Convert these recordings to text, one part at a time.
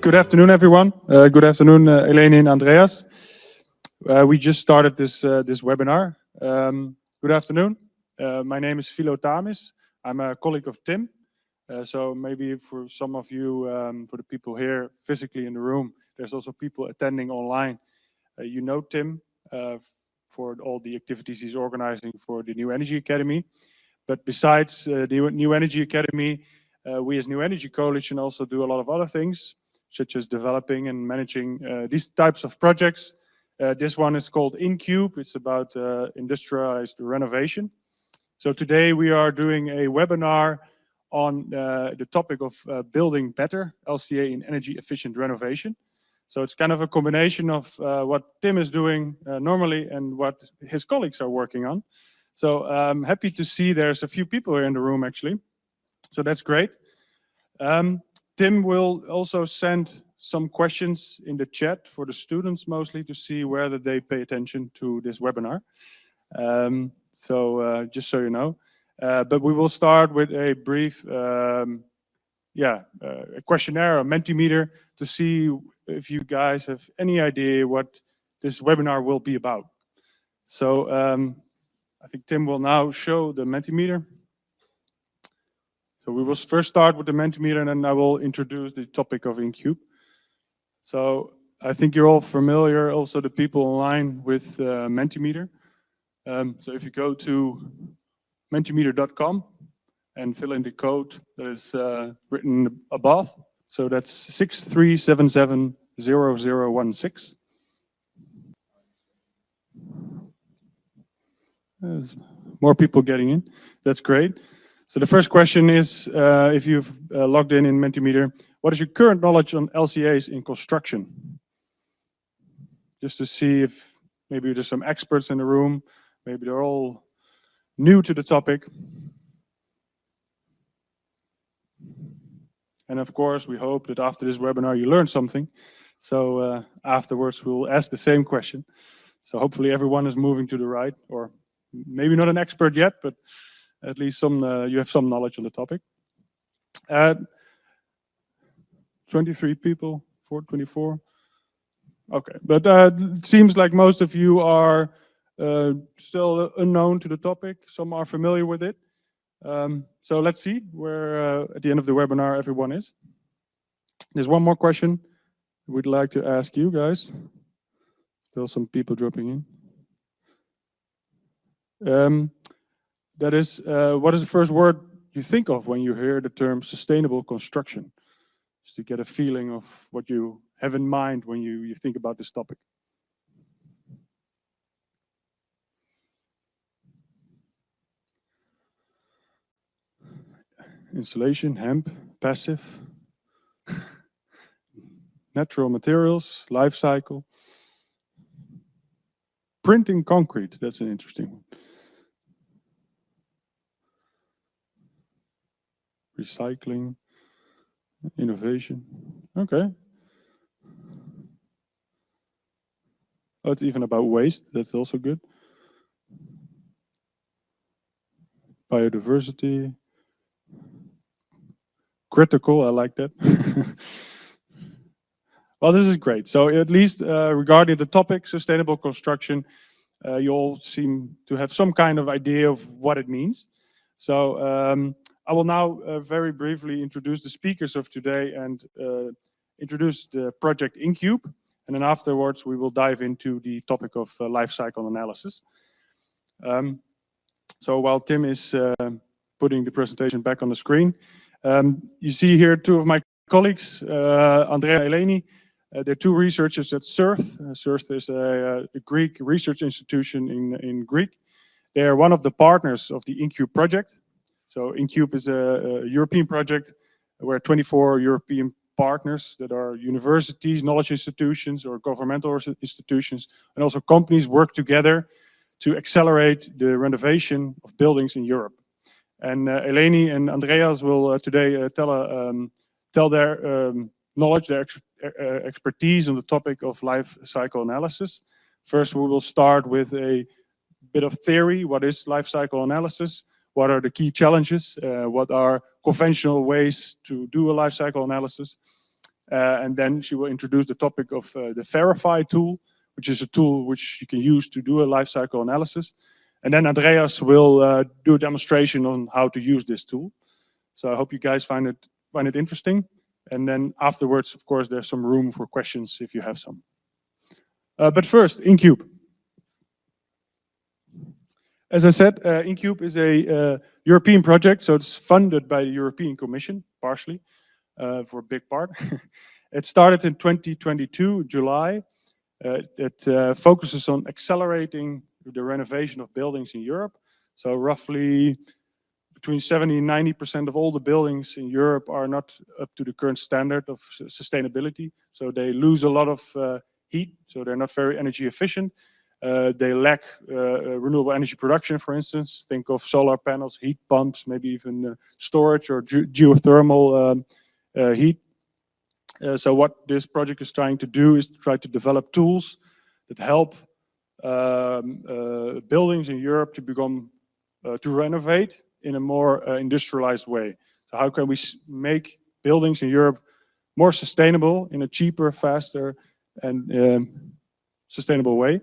Good afternoon, everyone. Good afternoon, Eleni and Andreas. We just started this webinar. Good afternoon. My name is Philo Tamis. I'm a colleague of Tim. So maybe for some of you, for the people here physically in the room, there's also people attending online. You know Tim for all the activities he's organizing for the New Energy Academy. But besides the New Energy Academy, we as New Energy Coalition also do a lot of other things, such as developing and managing these types of projects. This one is called InCUBE. It's about industrialized renovation. So today we are doing a webinar on the topic of building better, LCA in energy efficient renovation. So it's kind of a combination of what Tim is doing normally and what his colleagues are working on. So I'm happy to see there's a few people here in the room actually. So that's great. Tim will also send some questions in the chat for the students mostly to see whether they pay attention to this webinar. Just so you know. But we will start with a brief a questionnaire, a Mentimeter, to see if you guys have any idea what this webinar will be about. So I think Tim will now show the Mentimeter. So we will first start with the Mentimeter and then I will introduce the topic of InCUBE. So I think you're all familiar, also the people online, with Mentimeter. So if you go to mentimeter.com and fill in the code that is written above, so that's 63770016. There's more people getting in. That's great. So the first question is, if you've logged in Mentimeter, what is your current knowledge on LCAs in construction? Just to see if maybe there's some experts in the room, maybe they're all new to the topic. And of course, we hope that after this webinar you learn something. So afterwards we'll ask the same question. So hopefully everyone is moving to the right, or maybe not an expert yet, but at least some you have some knowledge on the topic. 23 people, 424. Okay, but it seems like most of you are still unknown to the topic. Some are familiar with it. So let's see where at the end of the webinar everyone is. There's one more question we'd like to ask you guys. Still some people dropping in. That is, what is the first word you think of when you hear the term sustainable construction? Just to get a feeling of what you have in mind when you think about this topic. Insulation, hemp, passive, natural materials, life cycle. Printing concrete, that's an interesting one. Recycling, innovation. Okay. Oh, it's even about waste. That's also good. Biodiversity. Critical, I like that. Well, this is great. So at least regarding the topic, sustainable construction, you all seem to have some kind of idea of what it means. So I will now very briefly introduce the speakers of today and introduce the project InCUBE. And then afterwards, we will dive into the topic of life cycle analysis. So while Tim is putting the presentation back on the screen, you see here two of my colleagues, Andrea and Eleni. They're two researchers at CERT. CERT is a Greek research institution in Greek. They are one of the partners of the InCUBE project. So InCUBE is a European project where 24 European partners that are universities, knowledge institutions, or governmental institutions, and also companies work together to accelerate the renovation of buildings in Europe. And Eleni and Andreas will today tell their knowledge, their expertise on the topic of life cycle analysis. First, we will start with a bit of theory. What is life cycle analysis? What are the key challenges? What are conventional ways to do a life cycle analysis? And then she will introduce the topic of the Verify tool, which is a tool which you can use to do a life cycle analysis. And then Andreas will do a demonstration on how to use this tool. So I hope you guys find it interesting. And then afterwards, of course, there's some room for questions if you have some. But first, InCUBE. As I said, InCUBE is a European project, so it's funded by the European Commission, partially, for a big part. It started in 2022, July. It focuses on accelerating the renovation of buildings in Europe. So roughly between 70 and 90% of all the buildings in Europe are not up to the current standard of sustainability. So they lose a lot of heat, so they're not very energy efficient. They lack renewable energy production, for instance. Think of solar panels, heat pumps, maybe even storage or geothermal heat. So what this project is trying to do is to try to develop tools that help buildings in Europe to become, to renovate in a more industrialized way. So how can we make buildings in Europe more sustainable in a cheaper, faster, and sustainable way?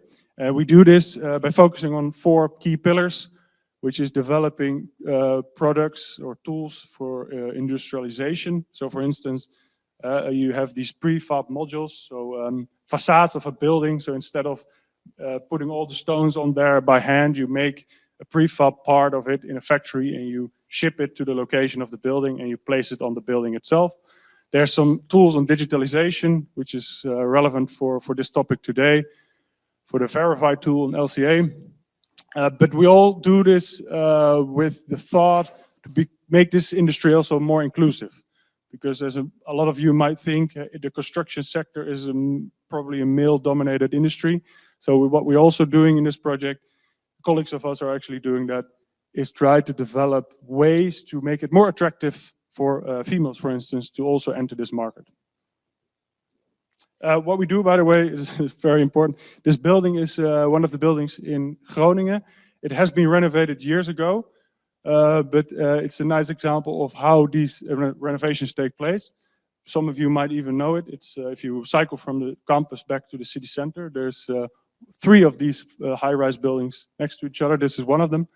We do this by focusing on 4 key pillars, which is developing products or tools for industrialization. So for instance, you have these prefab modules, so facades of a building. So instead of putting all the stones on there by hand, you make a prefab part of it in a factory and you ship it to the location of the building and you place it on the building itself. There's some tools on digitalization, which is relevant for this topic today, for the Verify tool and LCA. But we all do this with the thought to make this industry also more inclusive. Because as a lot of you might think, the construction sector is probably a male-dominated industry. So what we're also doing in this project, colleagues of us are actually doing that, is try to develop ways to make it more attractive for females, for instance, to also enter this market. What we do, by the way, is very important. This building is one of the buildings in Groningen. It has been renovated years ago, but it's a nice example of how these renovations take place. Some of you might even know it. It's if you cycle from the campus back to the city center, there's 3 of these high-rise buildings next to each other. This is one of them.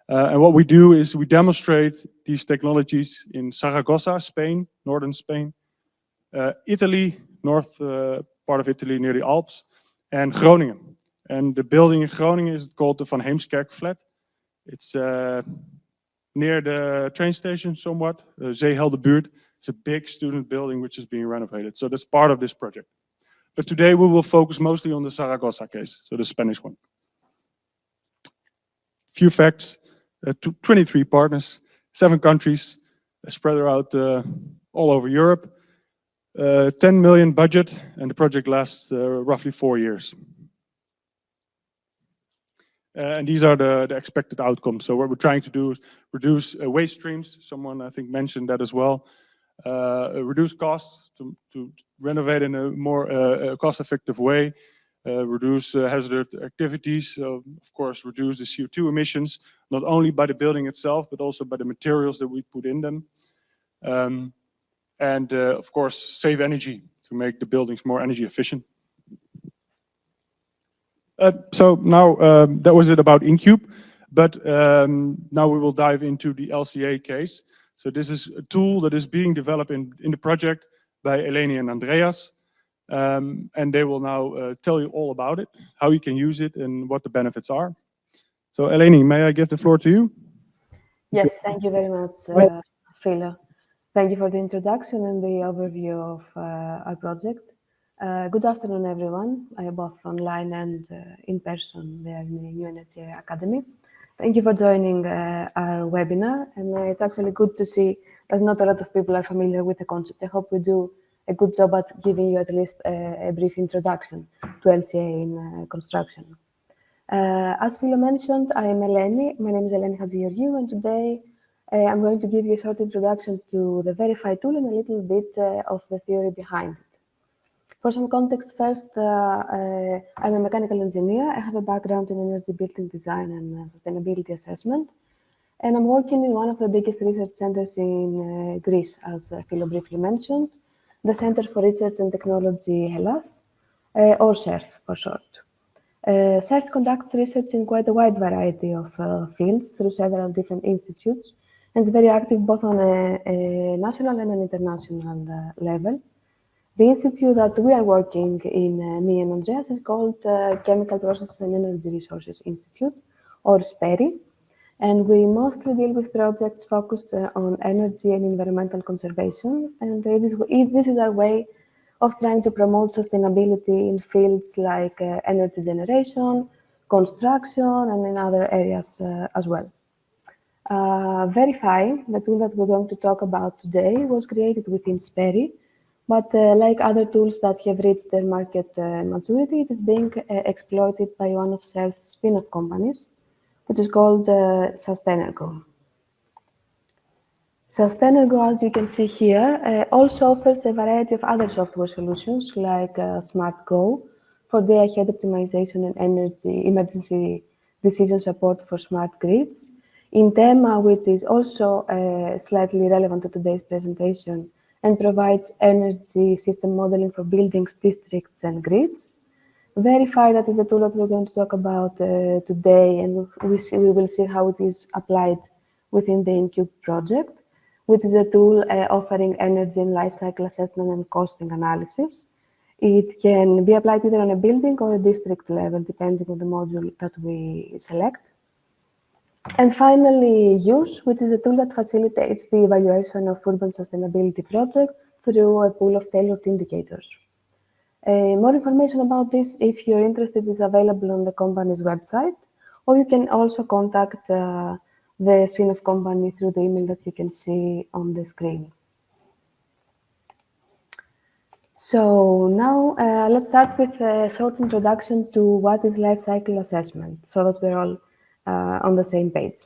And what we do is we demonstrate these technologies in Zaragoza, Spain, northern Spain, Italy, north part of Italy near the Alps, and Groningen. And the building in Groningen is called the Van Heemskerk flat. It's near the train station somewhat, Zeeheldenbuurt. It's a big student building which is being renovated. So that's part of this project. But today we will focus mostly on the Zaragoza case, so the Spanish one. Few facts, 23 partners, 7 countries, spread out all over Europe. 10 million budget, and the project lasts roughly 4 years. And these are the expected outcomes. So what we're trying to do is reduce waste streams. Someone, I think, mentioned that as well. Reduce costs to renovate in a more cost-effective way. Reduce hazardous activities. Of course, reduce the CO2 emissions, not only by the building itself, but also by the materials that we put in them. And of course, save energy to make the buildings more energy efficient. So now that was it about InCUBE, but now we will dive into the LCA case. So this is a tool that is being developed in the project by Eleni and Andreas, and they will now tell you all about it, how you can use it, and what the benefits are. So Eleni, may I give the floor to you? Yes, thank you very much, Philo. Thank you for the introduction and the overview of our project. Good afternoon, everyone, both online and in person there in the UNHCR Academy. Thank you for joining our webinar, and it's actually good to see that not a lot of people are familiar with the concept. I hope we do a good job at giving you at least a brief introduction to LCA in construction. As Philo mentioned, I am Eleni. My name is Eleni Hadjigeorgiou, and today I'm going to give you a short introduction to the Verify tool and a little bit of the theory behind it. For some context first, I'm a mechanical engineer. I have a background in energy building design and sustainability assessment. And I'm working in one of the biggest research centers in Greece, as Philo briefly mentioned. the Center for Research and Technology Hellas, or CERF for short. CERF conducts research in quite a wide variety of fields through several different institutes, and is very active both on a national and an international level. The institute that we are working in, me and Andreas, is called Chemical Processes and Energy Resources Institute, or SPERI, and we mostly deal with projects focused on energy and environmental conservation, and this is our way of trying to promote sustainability in fields like energy generation, construction, and in other areas as well. Verify, the tool that we're going to talk about today, was created within SPERI, but like other tools that have reached their market maturity, it is being exploited by one of CERF's spin-off companies, which is called Sustainable. Sustainable, as you can see here, also offers a variety of other software solutions like SmartGo for day-ahead optimization and energy emergency decision support for smart grids. InTema, which is also slightly relevant to today's presentation and provides energy system modeling for buildings, districts, and grids. Verify, that is the tool that we're going to talk about today, and we will see how it is applied within the InCUBE project, which is a tool offering energy and life cycle assessment and costing analysis. It can be applied either on a building or a district level, depending on the module that we select. And finally, Use, which is a tool that facilitates the evaluation of urban sustainability projects through a pool of tailored indicators. More information about this, if you're interested, is available on the company's website, or you can also contact the spin-off company through the email that you can see on the screen. So now let's start with a short introduction to what is life cycle assessment, so that we're all on the same page.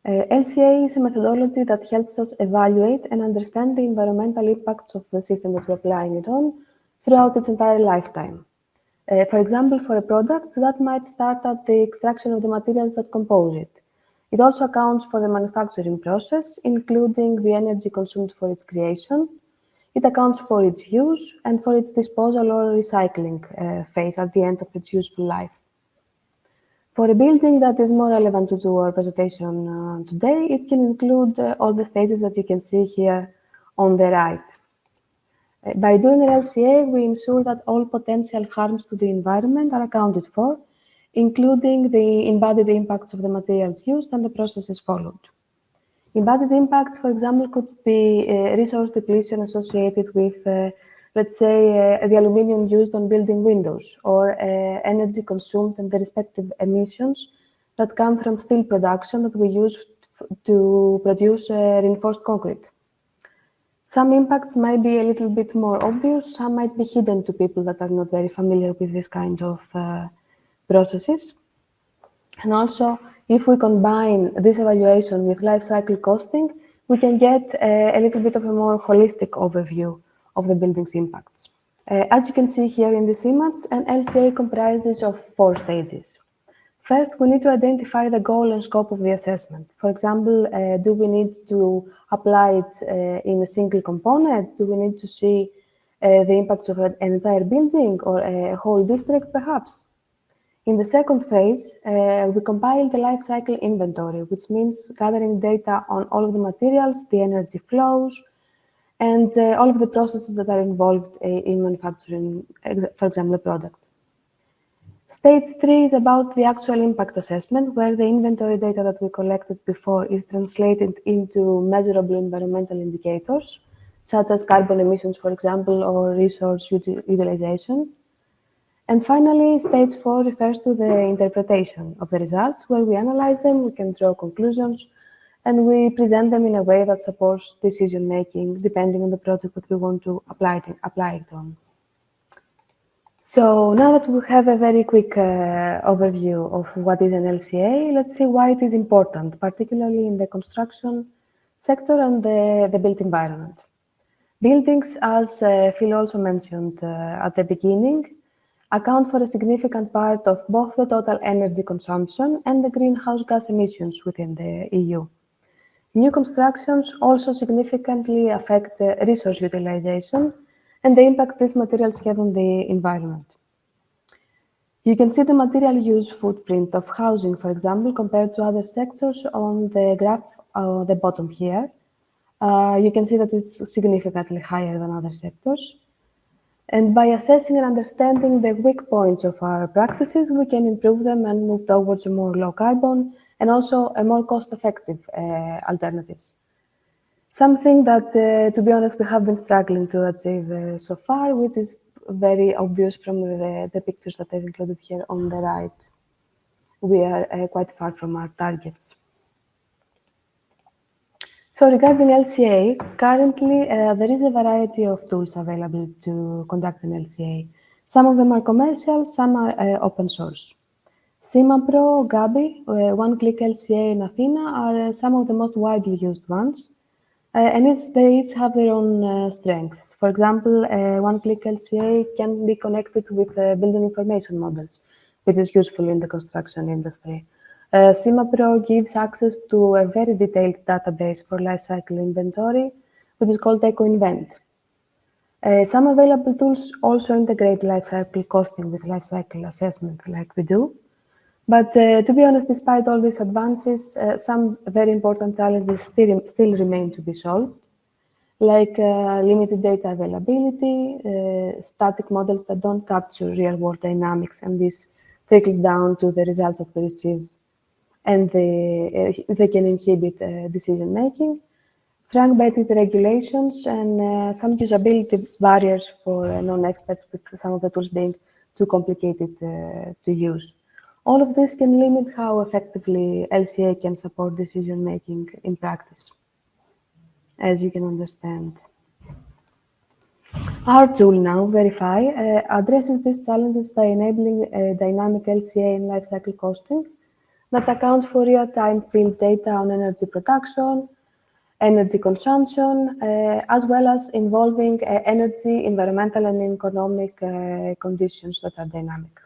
LCA is a methodology that helps us evaluate and understand the environmental impacts of the system that we're applying it on throughout its entire lifetime. For example, for a product, that might start at the extraction of the materials that compose it. It also accounts for the manufacturing process, including the energy consumed for its creation. It accounts for its use and for its disposal or recycling phase at the end of its useful life. For a building that is more relevant to our presentation today, it can include all the stages that you can see here on the right. By doing an LCA, we ensure that all potential harms to the environment are accounted for, including the embodied impacts of the materials used and the processes followed. Embodied impacts, for example, could be resource depletion associated with, let's say, the aluminium used on building windows, or energy consumed and the respective emissions that come from steel production that we use to produce reinforced concrete. Some impacts might be a little bit more obvious, some might be hidden to people that are not very familiar with this kind of processes. And also, if we combine this evaluation with life cycle costing, we can get a little bit of a more holistic overview of the building's impacts. As you can see here in this image, an LCA comprises of 4 stages. First, we need to identify the goal and scope of the assessment. For example, do we need to apply it in a single component? Do we need to see the impacts of an entire building or a whole district, perhaps? In the second phase, we compile the life cycle inventory, which means gathering data on all of the materials, the energy flows, and all of the processes that are involved in manufacturing, for example, a product. Stage 3 is about the actual impact assessment, where the inventory data that we collected before is translated into measurable environmental indicators, such as carbon emissions, for example, or resource utilization. And finally, stage 4 refers to the interpretation of the results, where we analyze them, we can draw conclusions, and we present them in a way that supports decision-making, depending on the project that we want to apply it on. So now that we have a very quick overview of what is an LCA, let's see why it is important, particularly in the construction sector and the built environment. Buildings, as Phil also mentioned at the beginning, account for a significant part of both the total energy consumption and the greenhouse gas emissions within the EU. New constructions also significantly affect the resource utilization and the impact these materials have on the environment. You can see the material use footprint of housing, for example, compared to other sectors on the graph at the bottom here. You can see that it's significantly higher than other sectors. And by assessing and understanding the weak points of our practices, we can improve them and move towards a more low carbon and also a more cost-effective alternatives. Something that, to be honest, we have been struggling to achieve so far, which is very obvious from the pictures that I've included here on the right. We are quite far from our targets. So regarding LCA, currently there is a variety of tools available to conduct an LCA. Some of them are commercial, some are open source. CIMAPro, Gabi, one-click LCA in Athena are some of the most widely used ones. And they each have their own strengths. For example, one-click LCA can be connected with building information models, which is useful in the construction industry. CIMAPro gives access to a very detailed database for lifecycle inventory, which is called EcoInvent. Some available tools also integrate lifecycle costing with lifecycle assessment, like we do. But to be honest, despite all these advances, some very important challenges still remain to be solved, like limited data availability, static models that don't capture real-world dynamics, and this trickles down to the results that we receive, and they can inhibit decision-making. Frank-baited regulations and some usability barriers for non-experts, with some of the tools being too complicated to use. All of this can limit how effectively LCA can support decision-making in practice, as you can understand. Our tool now, Verify, addresses these challenges by enabling dynamic LCA and lifecycle costing that accounts for real-time field data on energy production, energy consumption, as well as involving energy, environmental, and economic conditions that are dynamic.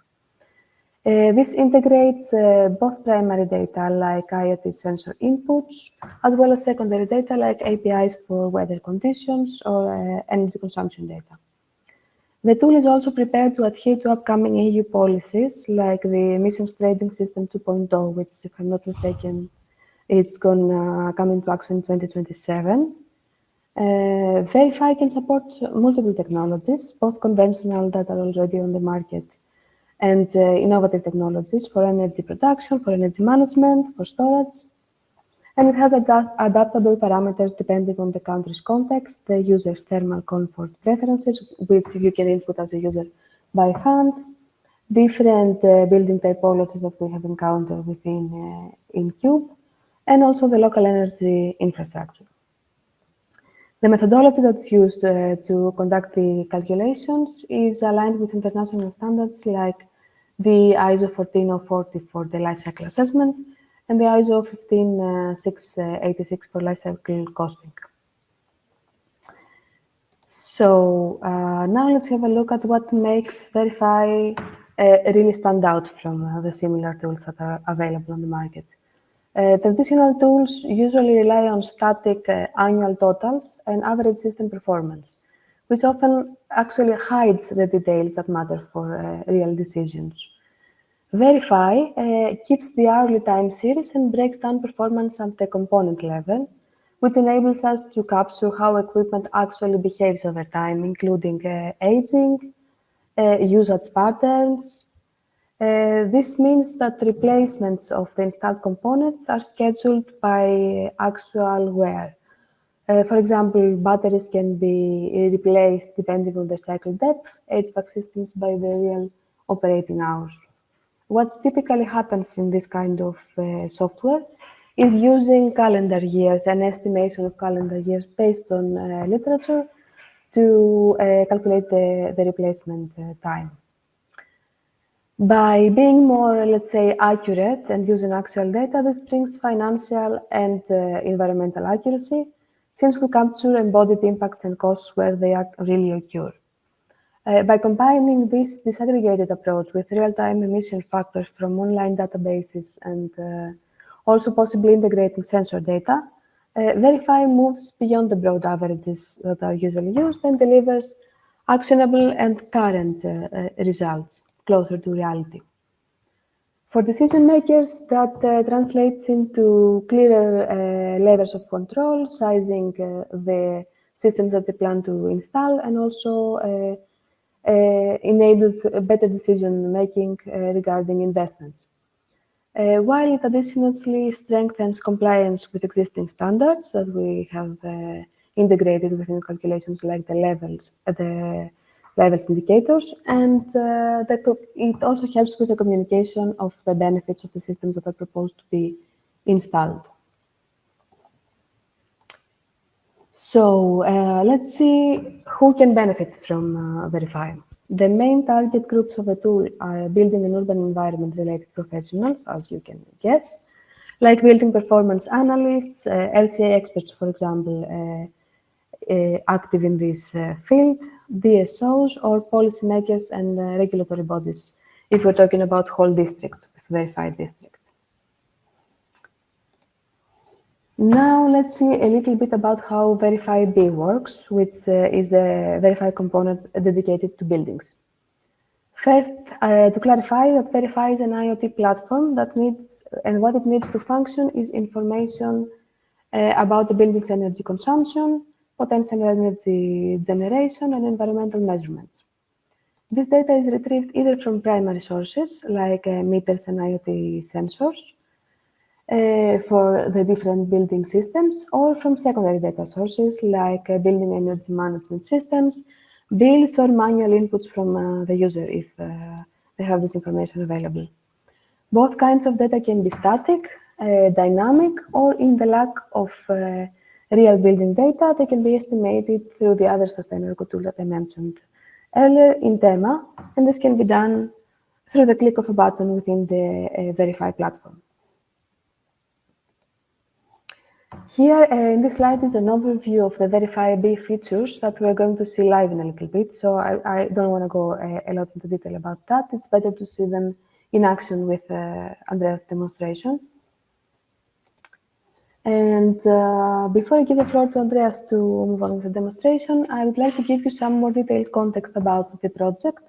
This integrates both primary data like IoT sensor inputs, as well as secondary data like APIs for weather conditions or energy consumption data. The tool is also prepared to adhere to upcoming EU policies like the Emissions Trading System 2.0, which, if I'm not mistaken, it's going to come into action in 2027. Verify can support multiple technologies, both conventional that are already on the market and innovative technologies for energy production, for energy management, for storage. And it has adaptable parameters depending on the country's context, the user's thermal comfort preferences, which you can input as a user by hand, different building typologies that we have encountered within InCUBE, and also the local energy infrastructure. The methodology that's used to conduct the calculations is aligned with international standards like the ISO 14040 for the life cycle assessment and the ISO 15686 for life cycle costing. So now let's have a look at what makes Verify really stand out from the similar tools that are available on the market. Traditional tools usually rely on static annual totals and average system performance, which often actually hides the details that matter for real decisions. Verify keeps the hourly time series and breaks down performance at the component level, which enables us to capture how equipment actually behaves over time, including aging, usage patterns. This means that replacements of the installed components are scheduled by actual wear. For example, batteries can be replaced depending on their cycle depth, HVAC systems by the real operating hours. What typically happens in this kind of software is using calendar years, an estimation of calendar years based on literature to calculate the replacement time. By being more, let's say, accurate and using actual data, this brings financial and environmental accuracy, since we capture embodied impacts and costs where they are really occur. By combining this disaggregated approach with real-time emission factors from online databases and also possibly integrating sensor data, Verify moves beyond the broad averages that are usually used and delivers actionable and current results closer to reality. For decision makers, that translates into clearer levels of control, sizing the systems that they plan to install, and also enabled better decision making regarding investments. While it additionally strengthens compliance with existing standards that we have integrated within calculations like the levels indicators, and it also helps with the communication of the benefits of the systems that are proposed to be installed. So let's see who can benefit from Verify. The main target groups of the tool are building and urban environment related professionals, as you can guess, like building performance analysts, LCA experts, for example, active in this field, DSOs, or policymakers and regulatory bodies, if we're talking about whole districts with verified district. Now let's see a little bit about how Verify B works, which is the Verify component dedicated to buildings. First, to clarify that Verify is an IoT platform that needs, and what it needs to function is information about the building's energy consumption, potential energy generation, and environmental measurements. This data is retrieved either from primary sources, like meters and IoT sensors, for the different building systems, or from secondary data sources like building energy management systems, bills, or manual inputs from the user if they have this information available. Both kinds of data can be static, dynamic, or in the lack of real building data, they can be estimated through the other sustainable tool that I mentioned earlier in Tema, and this can be done through the click of a button within the Verify platform. Here in this slide is an overview of the Verify B features that we're going to see live in a little bit, so I don't want to go a lot into detail about that. It's better to see them in action with Andreas' demonstration. And before I give the floor to Andreas to move on with the demonstration, I would like to give you some more detailed context about the project,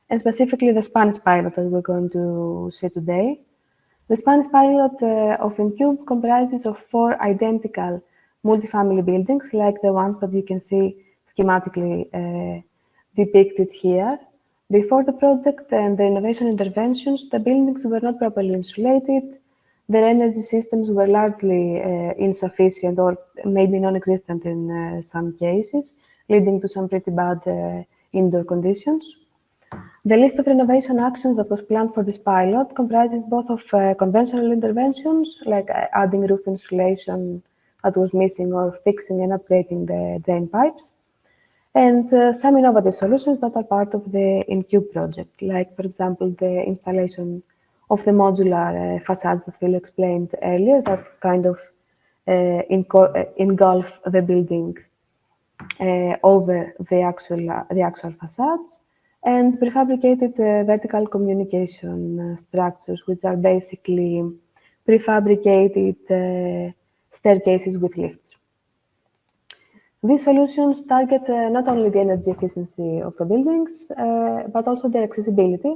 and specifically the Spanish pilot that we're going to see today. The Spanish pilot of InCUBE comprises of 4 identical multifamily buildings, like the ones that you can see schematically depicted here. Before the project and the renovation interventions, the buildings were not properly insulated. Their energy systems were largely insufficient or maybe non-existent in some cases, leading to some pretty bad indoor conditions. The list of renovation actions that was planned for this pilot comprises both of conventional interventions, like adding roof insulation that was missing or fixing and upgrading the drain pipes, and some innovative solutions that are part of the InCUBE project, like, for example, the installation of the modular facades that Phil explained earlier, that kind of engulf the building over the actual facades, and prefabricated vertical communication structures, which are basically prefabricated staircases with lifts. These solutions target not only the energy efficiency of the buildings, but also their accessibility,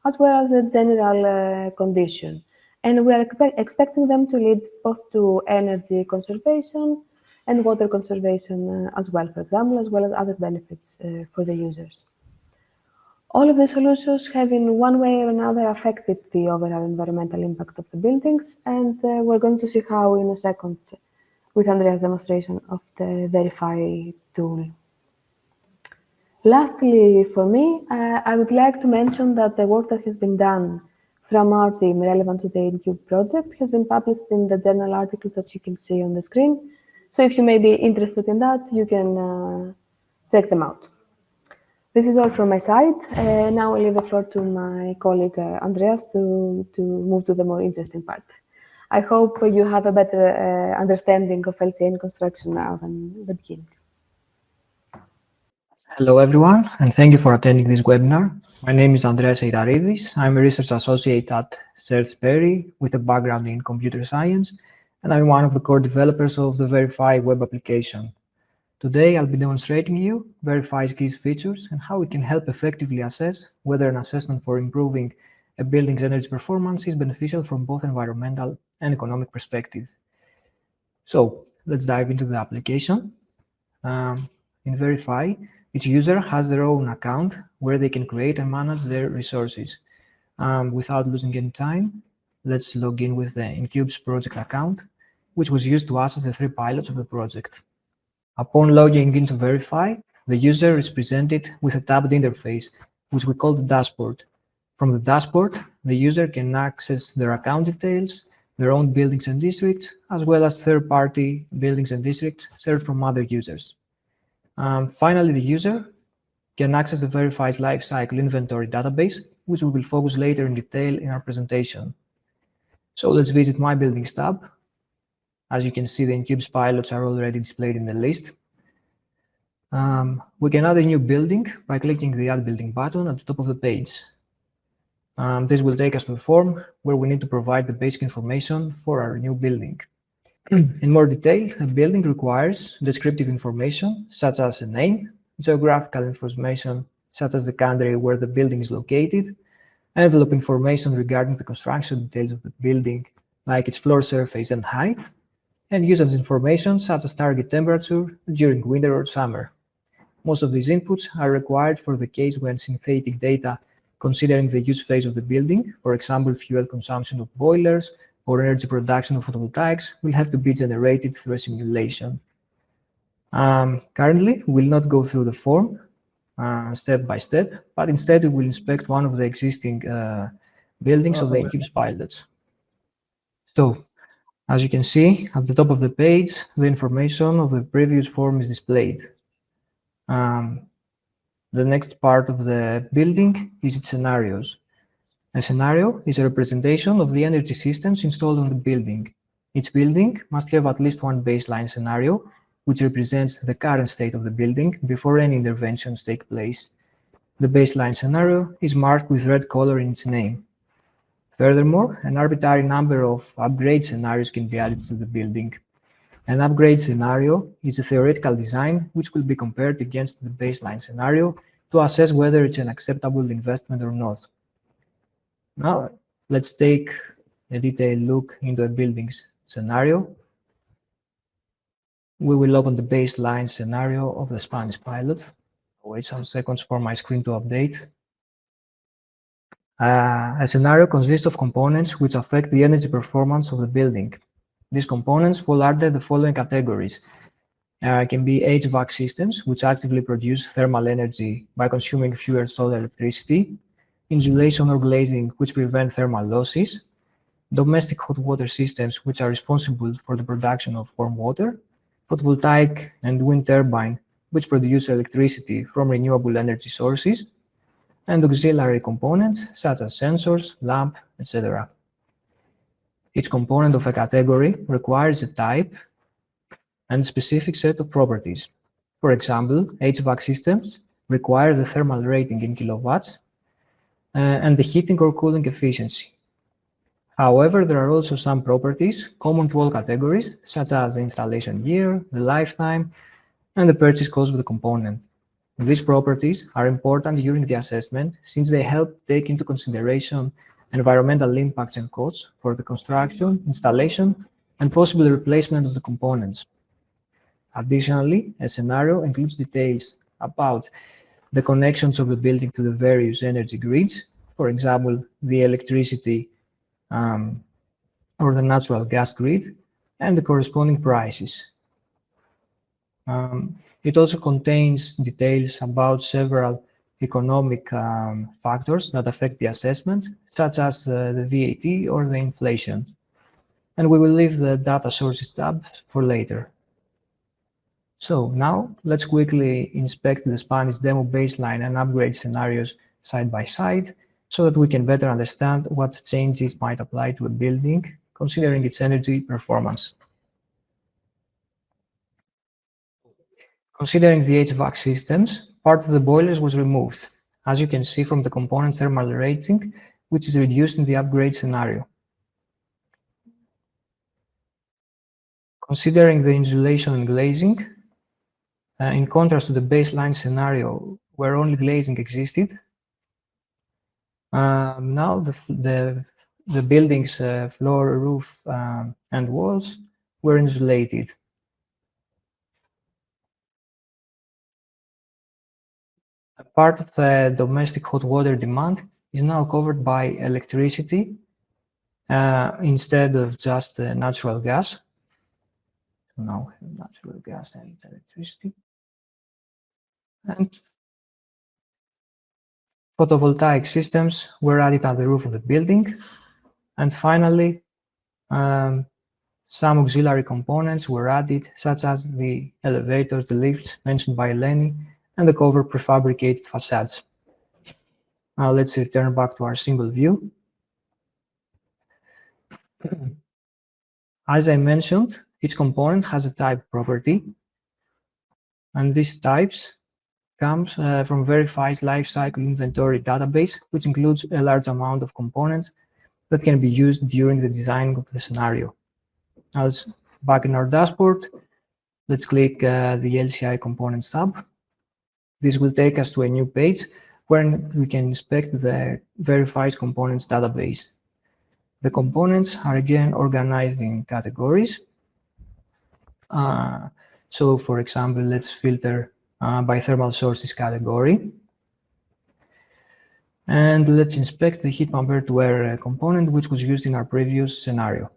as well as the general condition. And we are expecting them to lead both to energy conservation and water conservation as well, for example, as well as other benefits for the users. All of the solutions have in one way or another affected the overall environmental impact of the buildings, and we're going to see how in a second with Andreas' demonstration of the Verify tool. Lastly, for me, I would like to mention that the work that has been done from our team relevant to the InCUBE project has been published in the journal articles that you can see on the screen. So if you may be interested in that, you can check them out. This is all from my side. Now I leave the floor to my colleague Andreas to move to the more interesting part. I hope you have a better understanding of LCA in construction now than the beginning. Hello everyone, and thank you for attending this webinar. My name is Andreas Eiraridis. I'm a research associate at Search Berry with a background in computer science, and I'm one of the core developers of the Verify web application. Today, I'll be demonstrating you Verify's key features and how it can help effectively assess whether an assessment for improving a building's energy performance is beneficial from both environmental and economic perspective. So let's dive into the application. In Verify, each user has their own account where they can create and manage their resources. Without losing any time, let's log in with the InCUBE's project account, which was used to access the 3 pilots of the project. Upon logging into Verify, the user is presented with a tabbed interface, which we call the dashboard. From the dashboard, the user can access their account details, their own buildings and districts, as well as third-party buildings and districts served from other users. Finally, the user can access the Verify's lifecycle inventory database, which we will focus later in detail in our presentation. So let's visit My Buildings tab. As you can see, the InCUBE's pilots are already displayed in the list. We can add a new building by clicking the Add Building button at the top of the page. This will take us to a form where we need to provide the basic information for our new building. In more detail, a building requires descriptive information such as a name, geographical information such as the country where the building is located, envelope information regarding the construction details of the building, like its floor surface and height, and usage information such as target temperature during winter or summer. Most of these inputs are required for the case when synthetic data considering the use phase of the building, for example, fuel consumption of boilers or energy production of photovoltaics, will have to be generated through a simulation. Currently, we will not go through the form step by step, but instead we will inspect one of the existing buildings of the InCUBE's pilots. So, as you can see, at the top of the page, the information of the previous form is displayed. The next part of the building is its scenarios. A scenario is a representation of the energy systems installed on the building. Each building must have at least one baseline scenario, which represents the current state of the building before any interventions take place. The baseline scenario is marked with red color in its name. Furthermore, an arbitrary number of upgrade scenarios can be added to the building. An upgrade scenario is a theoretical design which will be compared against the baseline scenario to assess whether it's an acceptable investment or not. Now, let's take a detailed look into a building's scenario. We will open the baseline scenario of the Spanish pilot. Wait some seconds for my screen to update. A scenario consists of components which affect the energy performance of the building. These components fall under the following categories. Can be HVAC systems, which actively produce thermal energy by consuming fewer solar electricity, insulation or glazing, which prevent thermal losses, domestic hot water systems, which are responsible for the production of warm water, photovoltaic and wind turbine, which produce electricity from renewable energy sources, and auxiliary components such as sensors, lamp, etc. Each component of a category requires a type and a specific set of properties. For example, HVAC systems require the thermal rating in kilowatts and the heating or cooling efficiency. However, there are also some properties common to all categories, such as the installation year, the lifetime, and the purchase cost of the component. These properties are important during the assessment since they help take into consideration environmental impacts and costs for the construction, installation, and possible replacement of the components. Additionally, a scenario includes details about the connections of the building to the various energy grids, for example, the electricity or the natural gas grid, and the corresponding prices. It also contains details about several economic factors that affect the assessment, such as the VAT or the inflation. And we will leave the Data Sources tab for later. So now, let's quickly inspect the Spanish demo baseline and upgrade scenarios side by side, so that we can better understand what changes might apply to a building, considering its energy performance. Considering the HVAC systems, part of the boilers was removed, as you can see from the component thermal rating, which is reduced in the upgrade scenario. Considering the insulation and glazing, in contrast to the baseline scenario where only glazing existed, now the building's floor, roof, and walls were insulated. A part of the domestic hot water demand is now covered by electricity instead of just natural gas. So now we have natural gas and electricity. And photovoltaic systems were added at the roof of the building. And finally, some auxiliary components were added, such as the elevators, the lifts mentioned by Eleni, and the cover prefabricated facades. Now let's return back to our single view. As I mentioned, each component has a type property, and these types comes from Verify's lifecycle inventory database, which includes a large amount of components that can be used during the design of the scenario. Now, back in our dashboard, let's click the LCA Components tab. This will take us to a new page where we can inspect the Verify's components database. The components are again organized in categories. So, for example, let's filter by thermal sources category. And let's inspect the heat pump air-to-air component, which was used in our previous scenario.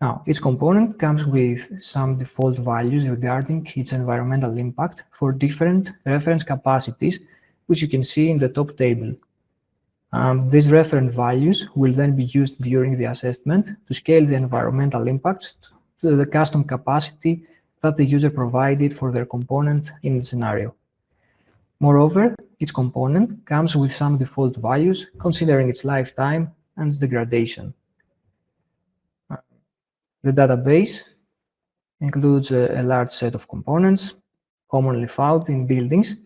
Now, each component comes with some default values regarding its environmental impact for different reference capacities, which you can see in the top table. These reference values will then be used during the assessment to scale the environmental impacts to the custom capacity that the user provided for their component in the scenario. Moreover, each component comes with some default values considering its lifetime and its degradation. The database includes a large set of components commonly found in buildings.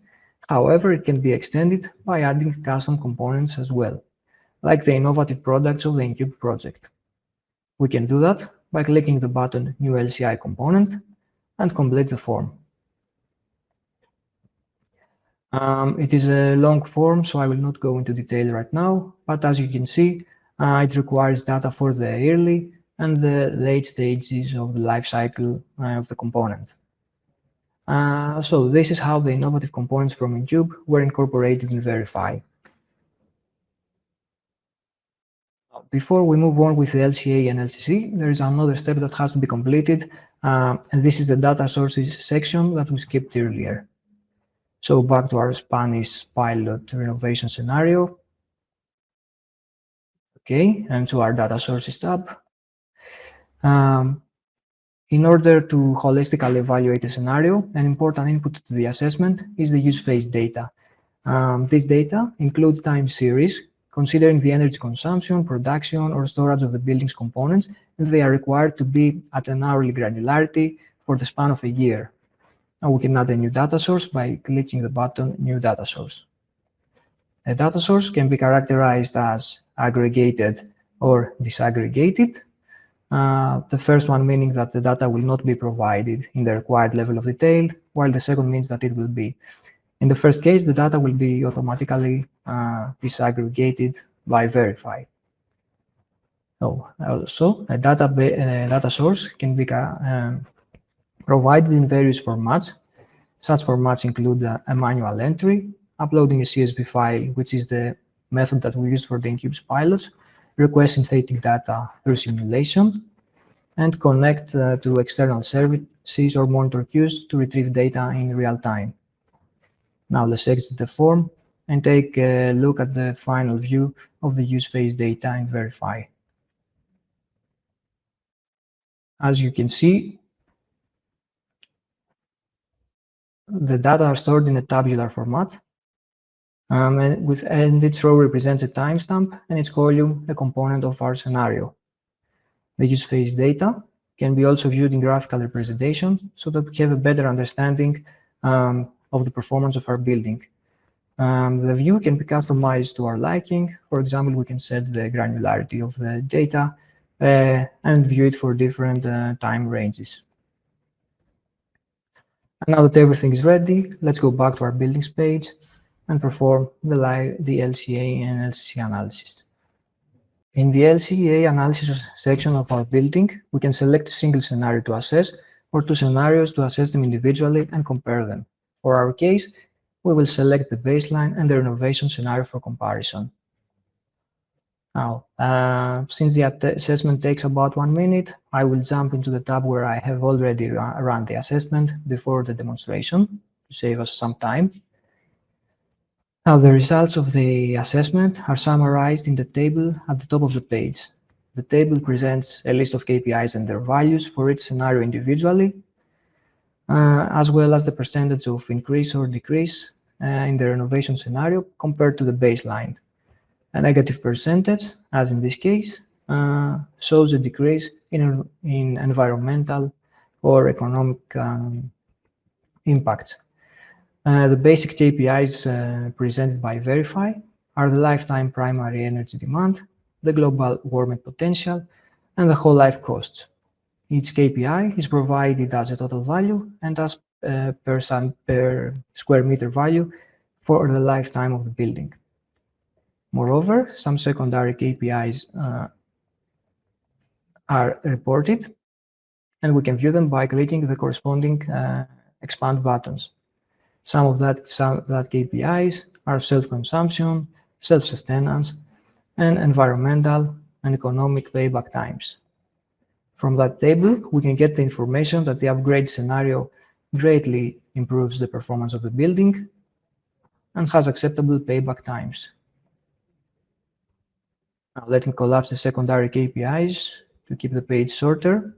However, it can be extended by adding custom components as well, like the innovative products of the InCUBE project. We can do that by clicking the button New LCI Component and complete the form. It is a long form, so I will not go into detail right now, but as you can see, it requires data for the early and the late stages of the life cycle of the component. So this is how the innovative components from InCUBE were incorporated in Verify. Before we move on with the LCA and LCC, there is another step that has to be completed, and this is the data sources section that we skipped earlier. So back to our Spanish pilot renovation scenario. Okay, and to our data sources tab. In order to holistically evaluate a scenario, an important input to the assessment is the use phase data. This data includes time series, considering the energy consumption, production, or storage of the building's components, and they are required to be at an hourly granularity for the span of a year. Now we can add a new data source by clicking the button New Data Source. A data source can be characterized as aggregated or disaggregated. The first one meaning that the data will not be provided in the required level of detail, while the second means that it will be. In the first case, the data will be automatically disaggregated by Verify. So also, a data source can be provided in various formats. Such formats include a manual entry, uploading a CSV file, which is the method that we use for the InCUBE's pilots, request synthetic data through simulation, and connect to external services or monitor queues to retrieve data in real time. Now let's exit the form and take a look at the final view of the use phase data in Verify. As you can see, the data are stored in a tabular format, and each row represents a timestamp and each column a component of our scenario. The use phase data can be also viewed in graphical representation so that we have a better understanding of the performance of our building. The view can be customized to our liking. For example, we can set the granularity of the data and view it for different time ranges. And now that everything is ready, let's go back to our buildings page and perform the LCA and LCC analysis. In the LCA analysis section of our building, we can select a single scenario to assess or two scenarios to assess them individually and compare them. For our case, we will select the baseline and the renovation scenario for comparison. Now, since the assessment takes about 1 minute, I will jump into the tab where I have already run the assessment before the demonstration to save us some time. Now, the results of the assessment are summarized in the table at the top of the page. The table presents a list of KPIs and their values for each scenario individually, as well as the percentage of increase or decrease in the renovation scenario compared to the baseline. A negative percentage, as in this case, shows a decrease in environmental or economic impact. The basic KPIs presented by Verify are the lifetime primary energy demand, the global warming potential, and the whole life costs. Each KPI is provided as a total value and as per square meter value for the lifetime of the building. Moreover, some secondary KPIs are reported, and we can view them by clicking the corresponding expand buttons. Some of that KPIs are self-consumption, self-sustenance, and environmental and economic payback times. From that table, we can get the information that the upgrade scenario greatly improves the performance of the building and has acceptable payback times. Now let me collapse the secondary KPIs to keep the page shorter.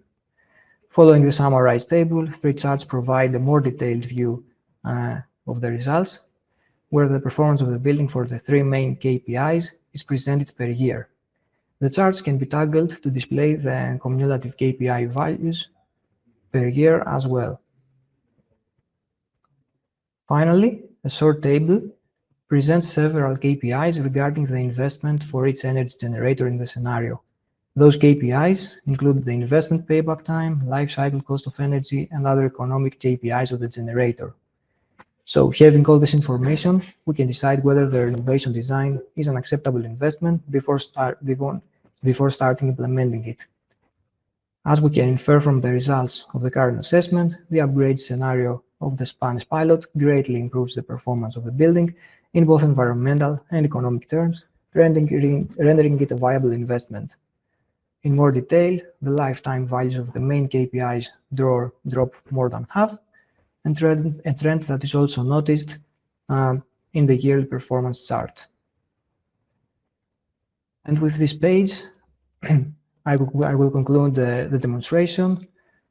Following the summarized table, 3 charts provide a more detailed view of the results, where the performance of the building for the 3 main KPIs is presented per year. The charts can be toggled to display the cumulative KPI values per year as well. Finally, a short table presents several KPIs regarding the investment for each energy generator in the scenario. Those KPIs include the investment payback time, life cycle cost of energy, and other economic KPIs of the generator. So, having all this information, we can decide whether the renovation design is an acceptable investment before starting implementing it. As we can infer from the results of the current assessment, the upgrade scenario of the Spanish pilot greatly improves the performance of the building in both environmental and economic terms, rendering it a viable investment. In more detail, the lifetime values of the main KPIs drop more than half, a trend that is also noticed in the yearly performance chart. And with this page, I will conclude the demonstration.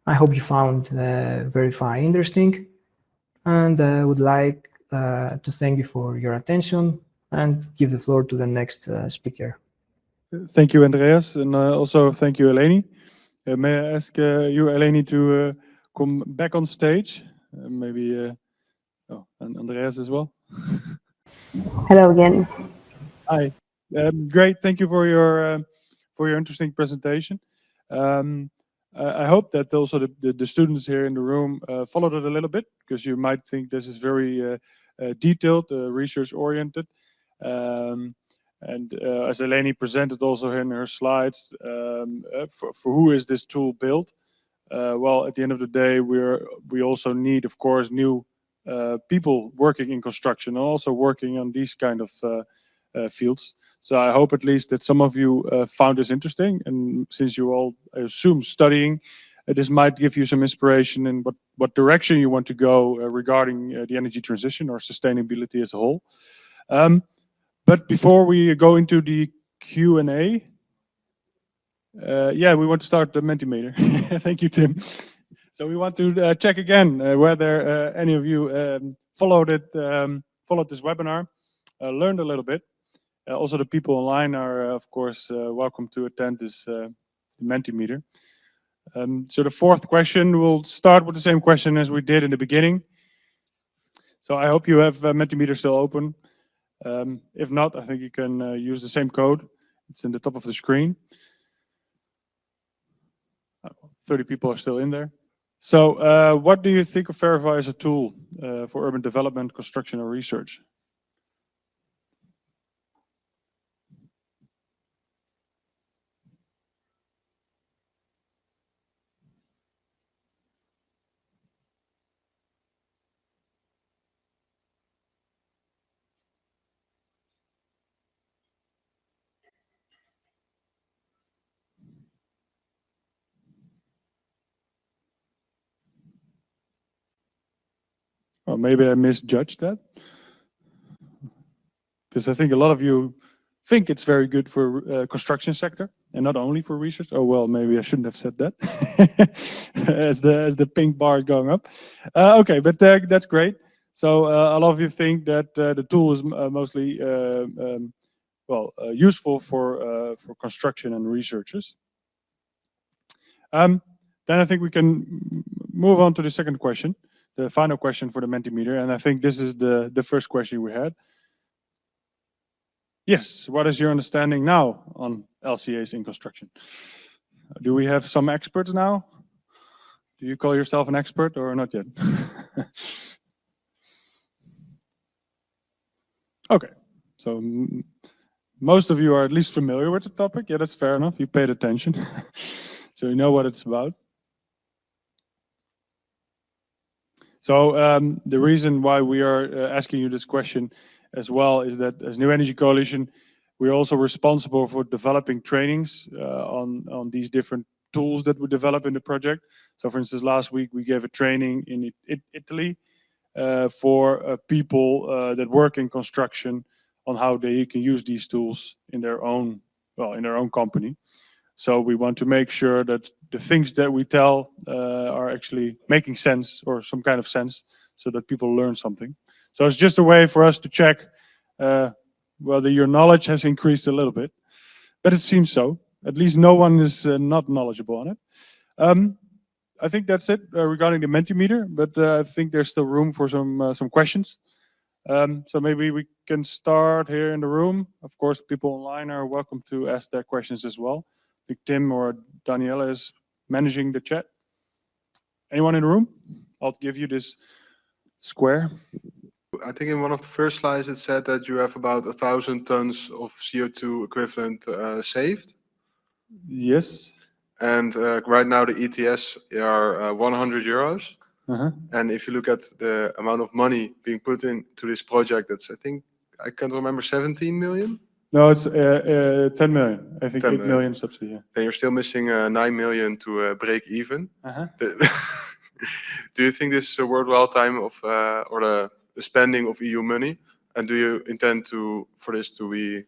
I hope you found Verify interesting, and I would like to thank you for your attention and give the floor to the next speaker. Thank you, Andreas, and also thank you, Eleni. May I ask you, Eleni, to come back on stage? Maybe, and Andreas as well. Hello again. Hi. Great. Thank you for your interesting presentation. I hope that also the students here in the room followed it a little bit, because you might think this is very detailed, research-oriented. And as Eleni presented also in her slides, for who is this tool built? Well, at the end of the day, we also need, of course, new people working in construction and also working on these kind of fields. So I hope at least that some of you found this interesting, and since you all, I assume, studying, this might give you some inspiration in what direction you want to go regarding the energy transition or sustainability as a whole. But before we go into the Q&A, we want to start the Mentimeter. Thank you, Tim. So we want to check again whether any of you followed this webinar, learned a little bit. Also, the people online are, of course, welcome to attend this Mentimeter. So the 4th question, we'll start with the same question as we did in the beginning. So I hope you have Mentimeter still open. If not, I think you can use the same code. It's in the top of the screen. 30 people are still in there. So what do you think of Verify as a tool for urban development, construction, and research? Well, maybe I misjudged that, because I think a lot of you think it's very good for construction sector and not only for research. Oh well, maybe I shouldn't have said that as the pink bar is going up. Okay, but that's great. So a lot of you think that the tool is mostly useful for construction and researchers. Then I think we can move on to the second question, the final question for the Mentimeter, and I think this is the first question we had. Yes, what is your understanding now on LCAs in construction? Do we have some experts now? Do you call yourself an expert or not yet? Okay, so most of you are at least familiar with the topic. Yeah, that's fair enough. You paid attention, so you know what it's about. So the reason why we are asking you this question as well is that as New Energy Coalition, we're also responsible for developing trainings on these different tools that we develop in the project. So for instance, last week we gave a training in Italy for people that work in construction on how they can use these tools in their own company. So we want to make sure that the things that we tell are actually making sense or some kind of sense, so that people learn something. So it's just a way for us to check whether your knowledge has increased a little bit, but it seems so. At least no one is not knowledgeable on it. I think that's it regarding the Mentimeter, but I think there's still room for some questions. So maybe we can start here in the room. Of course, people online are welcome to ask their questions as well. I think Tim or Daniela is managing the chat. Anyone in the room? I'll give you this square. I think in one of the first slides it said that you have about 1,000 tons of CO2 equivalent saved. Yes. And right now the ETS are 100 euros. And if you look at the amount of money being put into this project, that's, I think, I can't remember, 17 million? No, it's 10 million. I think 8 million subsidy. Yeah. Then you're still missing 9 million to break even. Do you think this is a worthwhile time of or the spending of EU money? And do you intend for this to be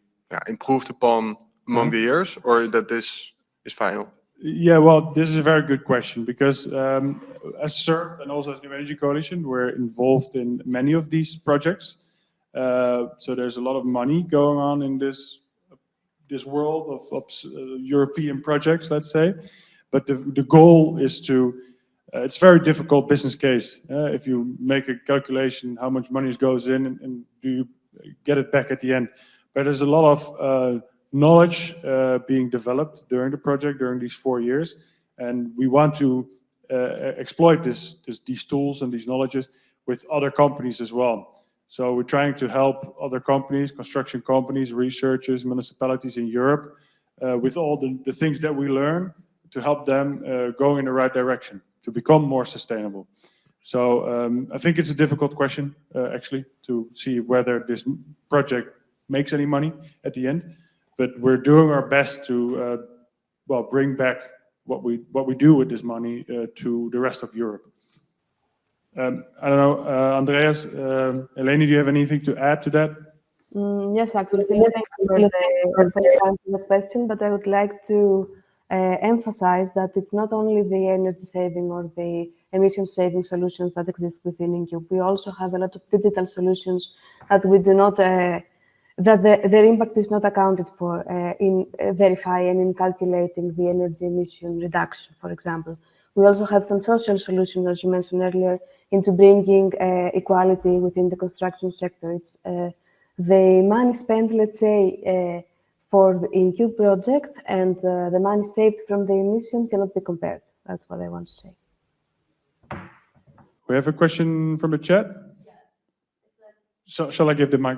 improved upon among the years, or that this is final? Yeah, well, this is a very good question, because as SURF and also as New Energy Coalition, we're involved in many of these projects. So there's a lot of money going on in this world of European projects, let's say. But the goal is to, it's very difficult business case. If you make a calculation, how much money goes in and do you get it back at the end? But there's a lot of knowledge being developed during the project, during these 4 years. And we want to exploit these tools and these knowledges with other companies as well. So we're trying to help other companies, construction companies, researchers, municipalities in Europe with all the things that we learn to help them go in the right direction, to become more sustainable. So I think it's a difficult question, actually, to see whether this project makes any money at the end. But we're doing our best to bring back what we do with this money to the rest of Europe. I don't know, Andreas, Eleni, do you have anything to add to that? Yes, actually, thank you for that question, but I would like to emphasize that it's not only the energy saving or the emission saving solutions that exist within InCUBE. We also have a lot of digital solutions that we do not, that their impact is not accounted for in Verify and in calculating the energy emission reduction, for example. We also have some social solutions, as you mentioned earlier, into bringing equality within the construction sector. It's the money spent, let's say, for the InCUBE project and the money saved from the emission cannot be compared. That's what I want to say. We have a question from the chat. So, shall I give the mic?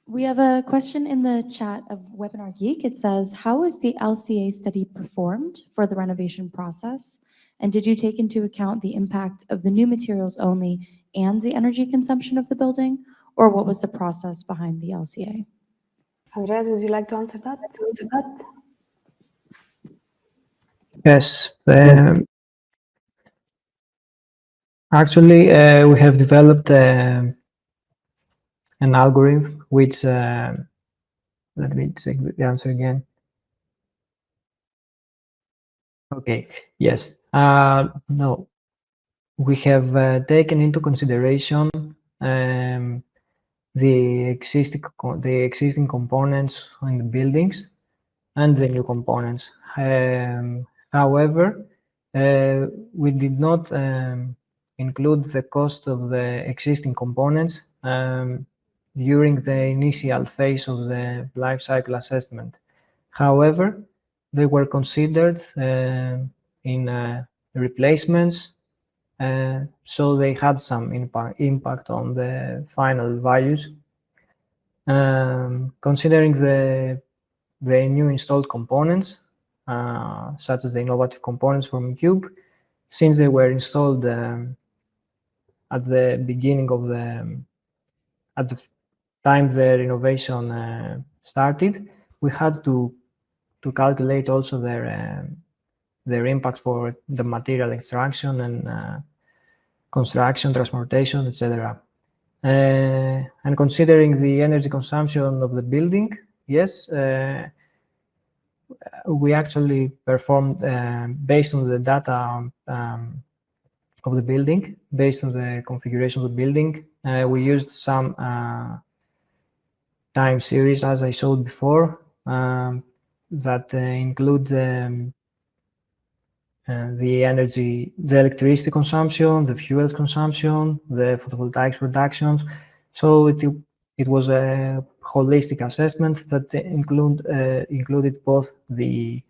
We have a question in the chat of Webinar Geek. It says, how was the LCA study performed for the renovation process? And did you take into account the impact of the new materials only and the energy consumption of the building? Or what was the process behind the LCA? Andreas, would you like to answer that? Yes. Actually, we have developed an algorithm which, let me check the answer again. Okay, yes. No, we have taken into consideration the existing components in the buildings and the new components. However, we did not include the cost of the existing components during the initial phase of the life cycle assessment. However, they were considered in replacements, so they had some impact on the final values. Considering the new installed components, such as the innovative components from InCUBE, since they were installed at the beginning of at the time the renovation started, we had to calculate also their impact for the material extraction and construction, transportation, etc. And considering the energy consumption of the building, yes, we actually performed based on the data of the building, based on the configuration of the building. We used some time series, as I showed before, that include the energy, the electricity consumption, the fuel consumption, the photovoltaic productions. So it was a holistic assessment that included both the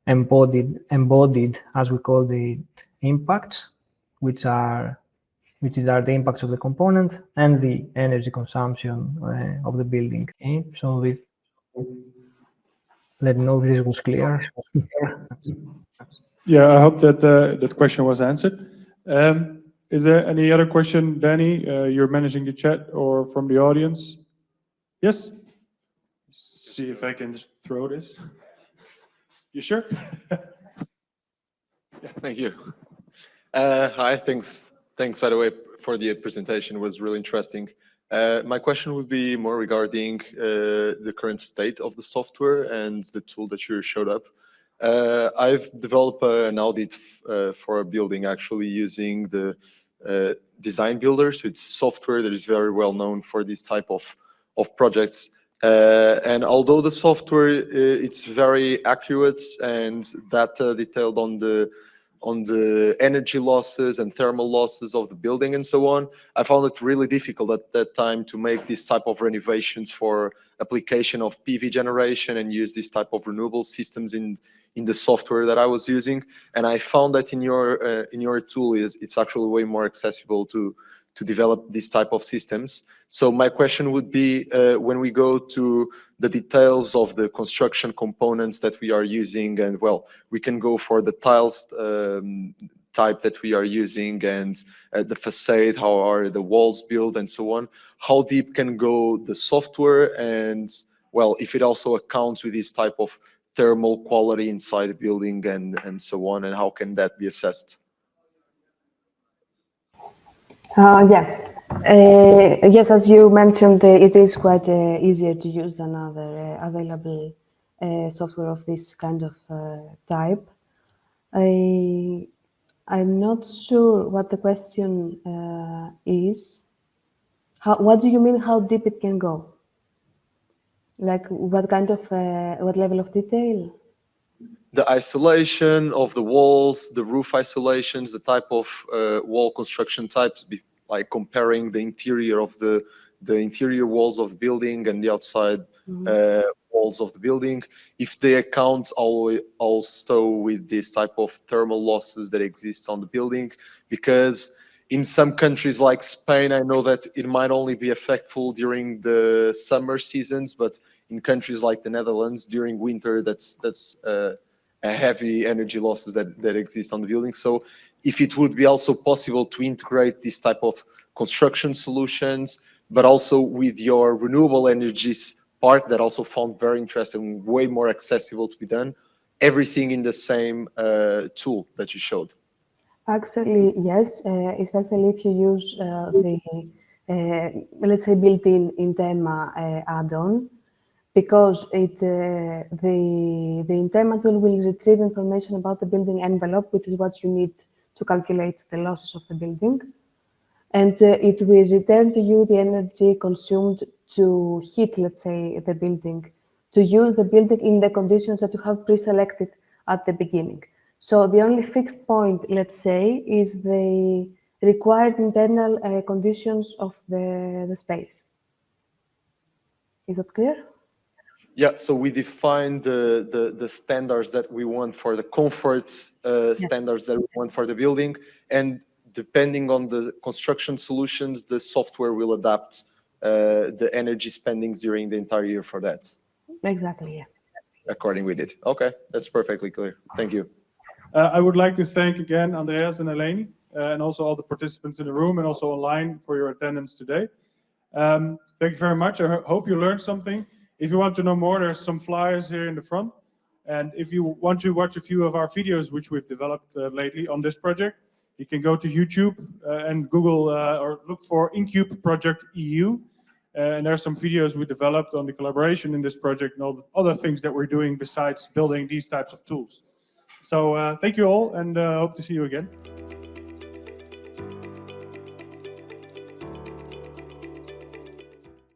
embodied, as we call the impacts, which are the impacts of the component, and the energy consumption of the building. Okay? So let me know if this was clear. Yeah, I hope that that question was answered. Is there any other question, Danny? You're managing the chat, or from the audience? Yes? See if I can just throw this. You sure? Thank you. Hi, thanks by the way for the presentation. It was really interesting. My question would be more regarding the current state of the software and the tool that you showed up. I've developed an audit for a building actually using the design builder. So it's software that is very well known for this type of projects. And although the software it's very accurate and data detailed on the energy losses and thermal losses of the building and so on, I found it really difficult at that time to make this type of renovations for application of PV generation and use this type of renewable systems in the software that I was using. And I found that in your tool it's actually way more accessible to develop this type of systems. So my question would be, when we go to the details of the construction components that we are using, and well, we can go for the tiles type that we are using, and the facade, how are the walls built and so on, how deep can go the software, and well, if it also accounts with this type of thermal quality inside the building and so on, and how can that be assessed? Yes, as you mentioned, it is quite easier to use than other available software of this kind of type. I'm not sure what the question is. What do you mean, how deep it can go? Like what kind of, what level of detail? The isolation of the walls, the roof isolations, the type of wall construction types, like comparing the interior of the interior walls of the building and the outside walls of the building, if they account also with this type of thermal losses that exists on the building, because in some countries like Spain, I know that it might only be effectful during the summer seasons, but in countries like the Netherlands during winter, that's a heavy energy losses that exist on the building. So if it would be also possible to integrate this type of construction solutions, but also with your renewable energies part that also found very interesting, way more accessible to be done, everything in the same tool that you showed. Actually, yes, especially if you use let's say, built-in Intema add-on, because the Intema tool will retrieve information about the building envelope, which is what you need to calculate the losses of the building. And it will return to you the energy consumed to heat, let's say, the building, to use the building in the conditions that you have pre-selected at the beginning. So the only fixed point, let's say, is the required internal conditions of the space. Is that clear? Yeah, so we define the standards that we want for the comfort standards that we want for the building, and depending on the construction solutions, the software will adapt the energy spendings during the entire year for that. Exactly, yeah. According with it. Okay, that's perfectly clear. Thank you. I would like to thank again Andreas and Eleni, and also all the participants in the room and also online for your attendance today. Thank you very much. I hope you learned something. If you want to know more, there's some flyers here in the front. And if you want to watch a few of our videos, which we've developed lately on this project, you can go to YouTube and Google or look for InCUBE Project EU. And there are some videos we developed on the collaboration in this project and all the other things that we're doing besides building these types of tools. So thank you all, and hope to see you again.